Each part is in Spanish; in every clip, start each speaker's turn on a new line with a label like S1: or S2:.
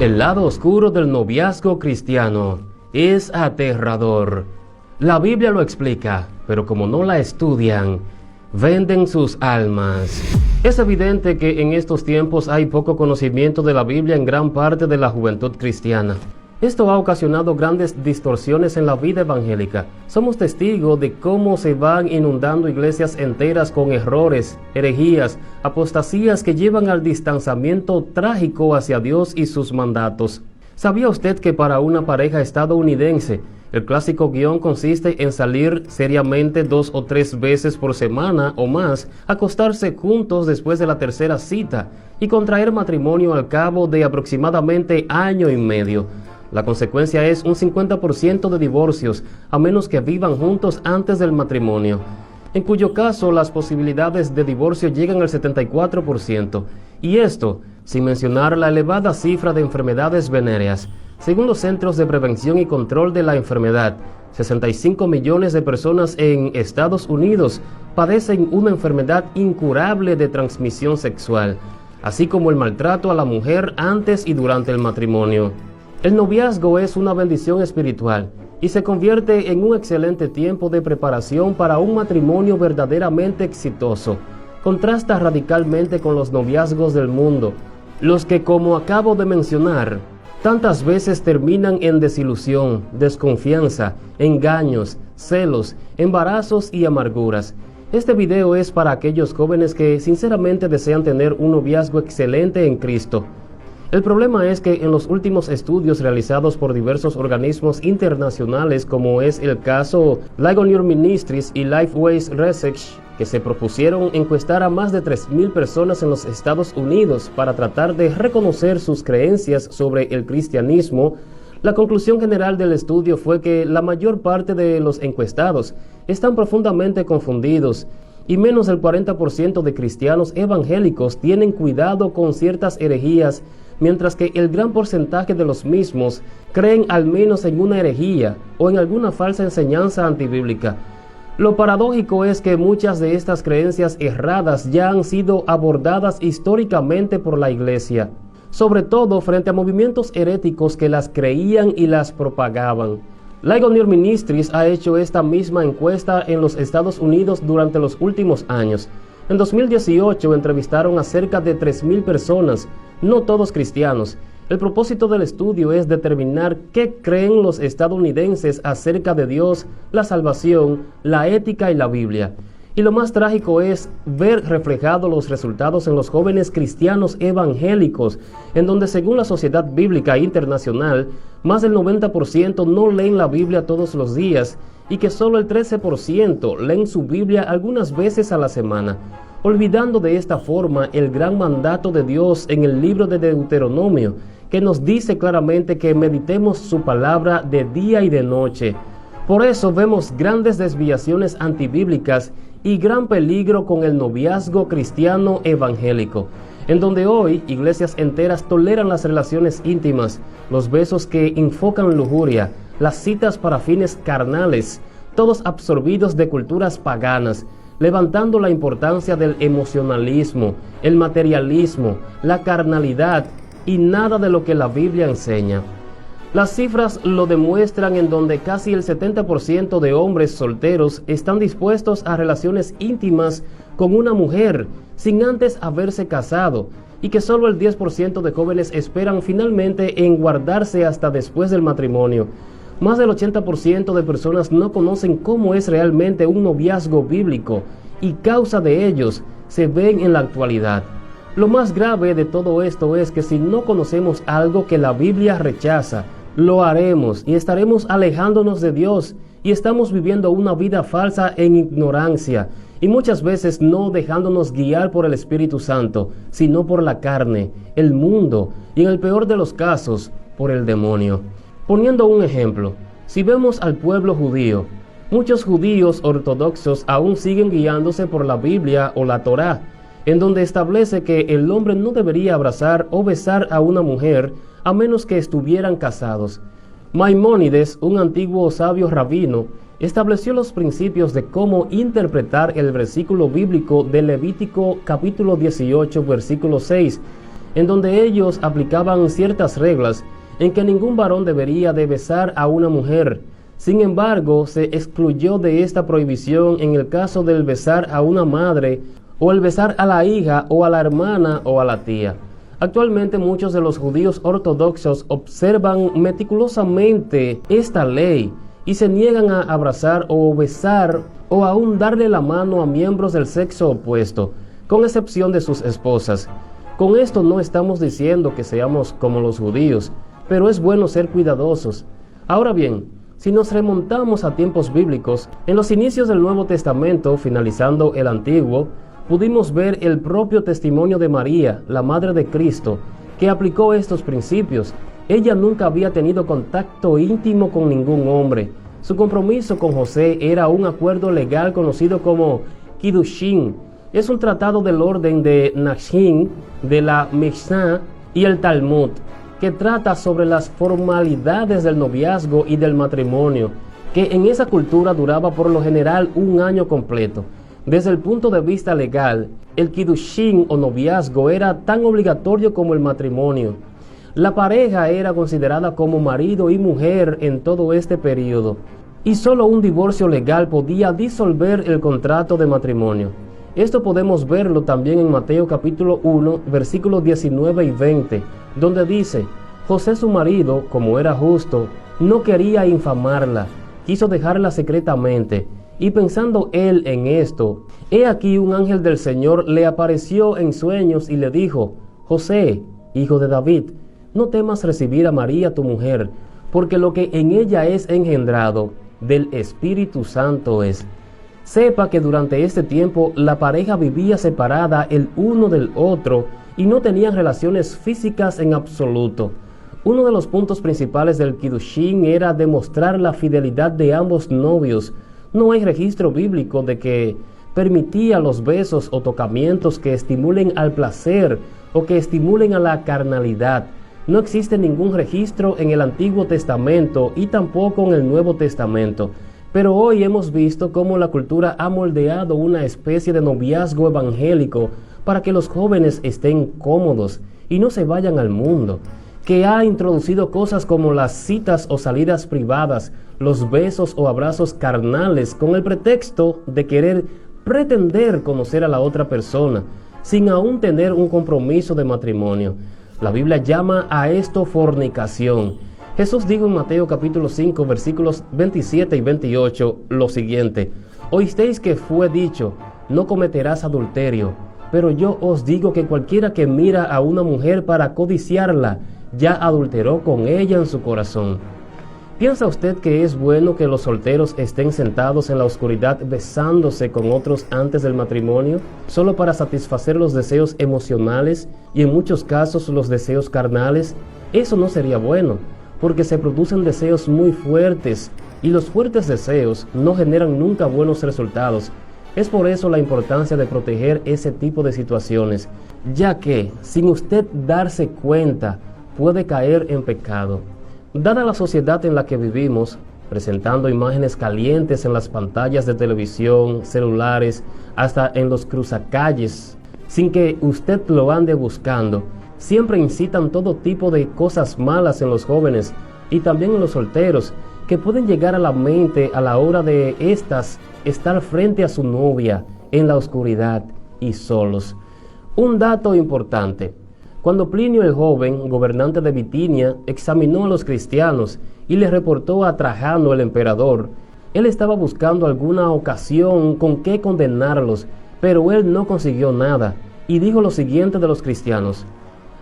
S1: El lado oscuro del noviazgo cristiano es aterrador. La Biblia lo explica, pero como no la estudian, venden sus almas. Es evidente que en estos tiempos hay poco conocimiento de la Biblia en gran parte de la juventud cristiana. Esto ha ocasionado grandes distorsiones en la vida evangélica. Somos testigos de cómo se van inundando iglesias enteras con errores, herejías, apostasías que llevan al distanciamiento trágico hacia Dios y sus mandatos. ¿Sabía usted que para una pareja estadounidense, el clásico guión consiste en salir seriamente 2 o 3 veces por semana o más, acostarse juntos después de la tercera cita y contraer matrimonio al cabo de aproximadamente año y medio? La consecuencia es un 50% de divorcios, a menos que vivan juntos antes del matrimonio, en cuyo caso las posibilidades de divorcio llegan al 74%, y esto sin mencionar la elevada cifra de enfermedades venéreas. Según los Centros de Prevención y Control de la Enfermedad, 65 millones de personas en Estados Unidos padecen una enfermedad incurable de transmisión sexual, así como el maltrato a la mujer antes y durante el matrimonio. El noviazgo es una bendición espiritual y se convierte en un excelente tiempo de preparación para un matrimonio verdaderamente exitoso. Contrasta radicalmente con los noviazgos del mundo, los que, como acabo de mencionar, tantas veces terminan en desilusión, desconfianza, engaños, celos, embarazos y amarguras. Este video es para aquellos jóvenes que sinceramente desean tener un noviazgo excelente en Cristo. El problema es que en los últimos estudios realizados por diversos organismos internacionales, como es el caso Ligonier Ministries y Lifeways Research, que se propusieron encuestar a más de 3,000 personas en los Estados Unidos para tratar de reconocer sus creencias sobre el cristianismo, la conclusión general del estudio fue que la mayor parte de los encuestados están profundamente confundidos, y menos del 40% de cristianos evangélicos tienen cuidado con ciertas herejías, mientras que el gran porcentaje de los mismos creen al menos en una herejía o en alguna falsa enseñanza antibíblica. Lo paradójico es que muchas de estas creencias erradas ya han sido abordadas históricamente por la Iglesia, sobre todo frente a movimientos heréticos que las creían y las propagaban. Ligonier Ministries ha hecho esta misma encuesta en los Estados Unidos durante los últimos años. En 2018 entrevistaron a cerca de 3,000 personas, no todos cristianos. El propósito del estudio es determinar qué creen los estadounidenses acerca de Dios, la salvación, la ética y la Biblia. Y lo más trágico es ver reflejados los resultados en los jóvenes cristianos evangélicos, en donde según la Sociedad Bíblica Internacional, más del 90% no leen la Biblia todos los días y que solo el 13% leen su Biblia algunas veces a la semana, olvidando de esta forma el gran mandato de Dios en el libro de Deuteronomio, que nos dice claramente que meditemos su palabra de día y de noche. Por eso vemos grandes desviaciones antibíblicas y gran peligro con el noviazgo cristiano evangélico, en donde hoy iglesias enteras toleran las relaciones íntimas, los besos que invocan lujuria, las citas para fines carnales, todos absorbidos de culturas paganas, levantando la importancia del emocionalismo, el materialismo, la carnalidad y nada de lo que la Biblia enseña. Las cifras lo demuestran, en donde casi el 70% de hombres solteros están dispuestos a relaciones íntimas con una mujer sin antes haberse casado, y que solo el 10% de jóvenes esperan finalmente en guardarse hasta después del matrimonio. Más del 80% de personas no conocen cómo es realmente un noviazgo bíblico, y causa de ellos se ven en la actualidad. Lo más grave de todo esto es que si no conocemos algo que la Biblia rechaza, lo haremos y estaremos alejándonos de Dios, y estamos viviendo una vida falsa en ignorancia, y muchas veces no dejándonos guiar por el Espíritu Santo, sino por la carne, el mundo y, en el peor de los casos, por el demonio. Poniendo un ejemplo, si vemos al pueblo judío, muchos judíos ortodoxos aún siguen guiándose por la Biblia o la Torá, en donde establece que el hombre no debería abrazar o besar a una mujer a menos que estuvieran casados. Maimónides, un antiguo sabio rabino, estableció los principios de cómo interpretar el versículo bíblico de Levítico capítulo 18, versículo 6, en donde ellos aplicaban ciertas reglas en que ningún varón debería de besar a una mujer. Sin embargo, se excluyó de esta prohibición en el caso del besar a una madre, o el besar a la hija, o a la hermana, o a la tía. Actualmente muchos de los judíos ortodoxos observan meticulosamente esta ley y se niegan a abrazar o besar o aún darle la mano a miembros del sexo opuesto, con excepción de sus esposas. Con esto no estamos diciendo que seamos como los judíos, pero es bueno ser cuidadosos. Ahora bien, si nos remontamos a tiempos bíblicos, en los inicios del Nuevo Testamento, finalizando el Antiguo, pudimos ver el propio testimonio de María, la Madre de Cristo, que aplicó estos principios. Ella nunca había tenido contacto íntimo con ningún hombre. Su compromiso con José era un acuerdo legal conocido como Kiddushin. Es un tratado del orden de Nashim, de la Mishnah y el Talmud, que trata sobre las formalidades del noviazgo y del matrimonio, que en esa cultura duraba por lo general un año completo. Desde el punto de vista legal, el Kiddushin o noviazgo era tan obligatorio como el matrimonio. La pareja era considerada como marido y mujer en todo este periodo, y solo un divorcio legal podía disolver el contrato de matrimonio. Esto podemos verlo también en Mateo capítulo 1, versículos 19 y 20, donde dice: José su marido, como era justo, no quería infamarla, quiso dejarla secretamente. Y pensando él en esto, he aquí un ángel del Señor le apareció en sueños y le dijo: José, hijo de David, no temas recibir a María tu mujer, porque lo que en ella es engendrado del Espíritu Santo es. Sepa que durante este tiempo la pareja vivía separada el uno del otro y no tenían relaciones físicas en absoluto. Uno de los puntos principales del Kiddushin era demostrar la fidelidad de ambos novios. No hay registro bíblico de que permitía los besos o tocamientos que estimulen al placer o que estimulen a la carnalidad. No existe ningún registro en el Antiguo Testamento y tampoco en el Nuevo Testamento. Pero hoy hemos visto cómo la cultura ha moldeado una especie de noviazgo evangélico para que los jóvenes estén cómodos y no se vayan al mundo, que ha introducido cosas como las citas o salidas privadas, los besos o abrazos carnales con el pretexto de querer pretender conocer a la otra persona, sin aún tener un compromiso de matrimonio. La Biblia llama a esto fornicación. Jesús dijo en Mateo capítulo 5 versículos 27 y 28 lo siguiente: Oísteis que fue dicho, no cometerás adulterio, pero yo os digo que cualquiera que mira a una mujer para codiciarla, ya adulteró con ella en su corazón. ¿Piensa usted que es bueno que los solteros estén sentados en la oscuridad besándose con otros antes del matrimonio, solo para satisfacer los deseos emocionales y en muchos casos los deseos carnales? Eso no sería bueno, porque se producen deseos muy fuertes y los fuertes deseos no generan nunca buenos resultados. Es por eso la importancia de proteger ese tipo de situaciones, ya que, sin usted darse cuenta, puede caer en pecado. Dada la sociedad en la que vivimos, presentando imágenes calientes en las pantallas de televisión, celulares, hasta en los cruzacalles, sin que usted lo ande buscando, siempre incitan todo tipo de cosas malas en los jóvenes y también en los solteros, que pueden llegar a la mente a la hora de estar frente a su novia en la oscuridad y solos. Un dato importante: cuando Plinio el joven, gobernante de Bitinia, examinó a los cristianos y les reportó a Trajano el emperador, él estaba buscando alguna ocasión con que condenarlos, pero él no consiguió nada, y dijo lo siguiente de los cristianos: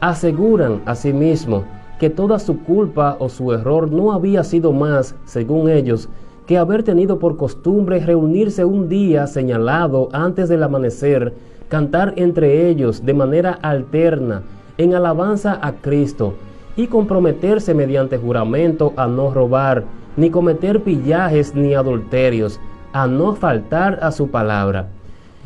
S1: aseguran asimismo que toda su culpa o su error no había sido más, según ellos, que haber tenido por costumbre reunirse un día señalado antes del amanecer, cantar entre ellos de manera alterna, en alabanza a Cristo, y comprometerse mediante juramento a no robar, ni cometer pillajes ni adulterios, a no faltar a su palabra.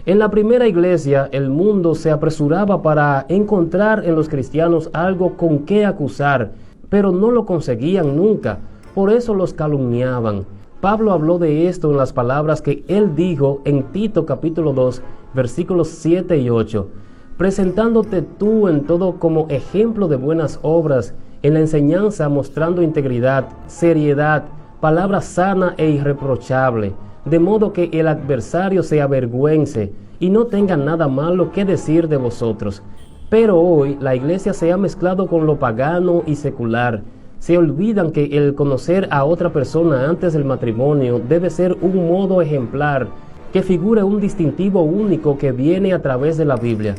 S1: En la primera iglesia, el mundo se apresuraba para encontrar en los cristianos algo con qué acusar, pero no lo conseguían nunca, por eso los calumniaban. Pablo habló de esto en las palabras que él dijo en Tito capítulo 2, versículos 7 y 8. presentándote tú en todo como ejemplo de buenas obras, en la enseñanza mostrando integridad, seriedad, palabra sana e irreprochable, de modo que el adversario se avergüence y no tenga nada malo que decir de vosotros. Pero hoy la iglesia se ha mezclado con lo pagano y secular. Se olvidan que el conocer a otra persona antes del matrimonio debe ser un modo ejemplar, que figure un distintivo único que viene a través de la Biblia.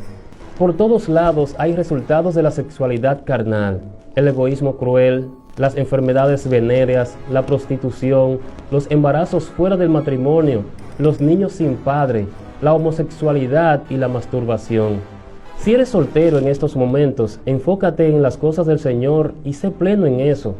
S1: Por todos lados hay resultados de la sexualidad carnal, el egoísmo cruel, las enfermedades venéreas, la prostitución, los embarazos fuera del matrimonio, los niños sin padre, la homosexualidad y la masturbación. Si eres soltero en estos momentos, enfócate en las cosas del Señor y sé pleno en eso.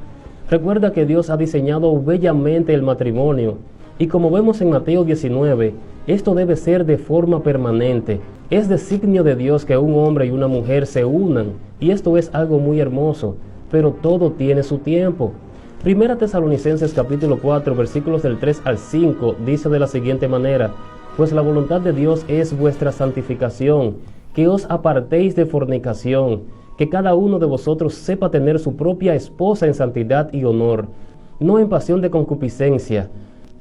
S1: Recuerda que Dios ha diseñado bellamente el matrimonio y como vemos en Mateo 19, esto debe ser de forma permanente. Es designio de Dios que un hombre y una mujer se unan y esto es algo muy hermoso, pero todo tiene su tiempo. Primera Tesalonicenses capítulo 4 versículos del 3 al 5 dice de la siguiente manera: pues la voluntad de Dios es vuestra santificación, que os apartéis de fornicación, que cada uno de vosotros sepa tener su propia esposa en santidad y honor, no en pasión de concupiscencia,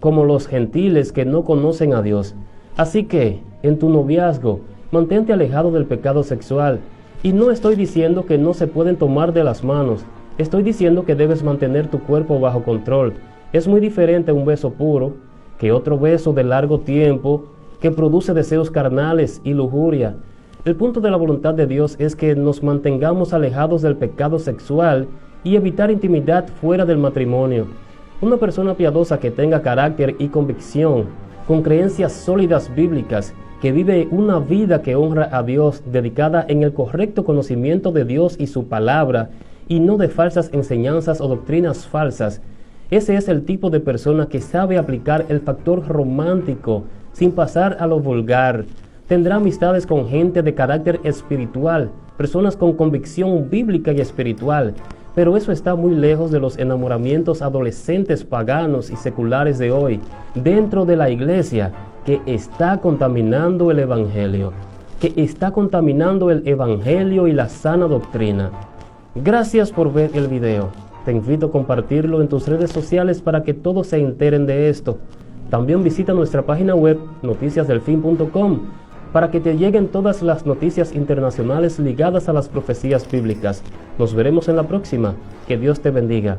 S1: como los gentiles que no conocen a Dios. Así que, en tu noviazgo, mantente alejado del pecado sexual, y no estoy diciendo que no se pueden tomar de las manos, estoy diciendo que debes mantener tu cuerpo bajo control. Es muy diferente un beso puro que otro beso de largo tiempo que produce deseos carnales y lujuria. El punto de la voluntad de Dios es que nos mantengamos alejados del pecado sexual y evitar intimidad fuera del matrimonio. Una persona piadosa que tenga carácter y convicción, con creencias sólidas bíblicas, que vive una vida que honra a Dios, dedicada en el correcto conocimiento de Dios y su palabra, y no de falsas enseñanzas o doctrinas falsas. Ese es el tipo de persona que sabe aplicar el factor romántico sin pasar a lo vulgar. Tendrá amistades con gente de carácter espiritual, personas con convicción bíblica y espiritual, pero eso está muy lejos de los enamoramientos adolescentes paganos y seculares de hoy, dentro de la iglesia, que está contaminando el evangelio, y la sana doctrina. Gracias por ver el video. Te invito a compartirlo en tus redes sociales para que todos se enteren de esto. También visita nuestra página web noticiasdelfin.com para que te lleguen todas las noticias internacionales ligadas a las profecías bíblicas. Nos veremos en la próxima. Que Dios te bendiga.